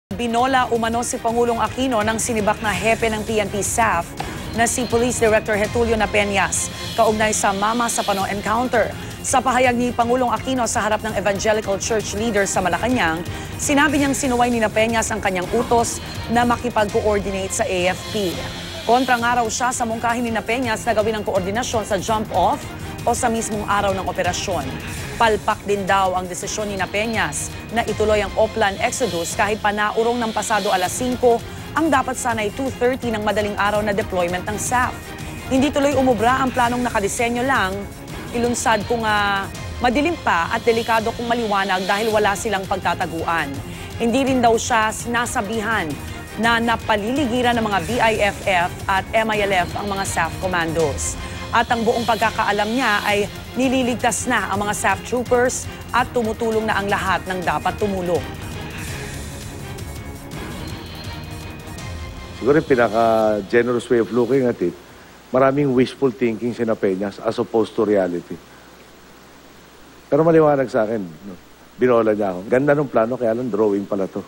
Binola umano si Pangulong Aquino ng sinibak na hepe ng PNP staff na si Police Director Getulio Napeñas kaugnay sa Mama Sapano encounter. Sa pahayag ni Pangulong Aquino sa harap ng Evangelical Church leaders sa Malacanang, sinabi niyang sinuway ni Napeñas ang kanyang utos na makipag-coordinate sa AFP. Kontrang araw siya sa mungkahin ni Napeñas na gawin ang koordinasyon sa jump-off o sa mismong araw ng operasyon. Palpak din daw ang desisyon ni Napeñas na ituloy ang Oplan Exodus kahit pa naurong ng pasado alas 5 ang dapat sana'y 2:30 ng madaling araw na deployment ng SAF. Hindi tuloy umubra ang planong nakadisenyo lang, ilunsad kung madilim pa at delikado kung maliwanag dahil wala silang pagtataguan. Hindi rin daw siya sinasabihan na napaliligiran ng mga BIFF at MILF ang mga SAF commandos. At ang buong pagkakaalam niya ay nililigtas na ang mga SAF troopers at tumutulong na ang lahat ng dapat tumulong. Siguro yung pinaka-generous way of looking at it, maraming wishful thinking si Napeñas as opposed to reality. Pero maliwanag sa akin, no? Binola niya ako. Ganda ng plano, kaya lang drawing pala to.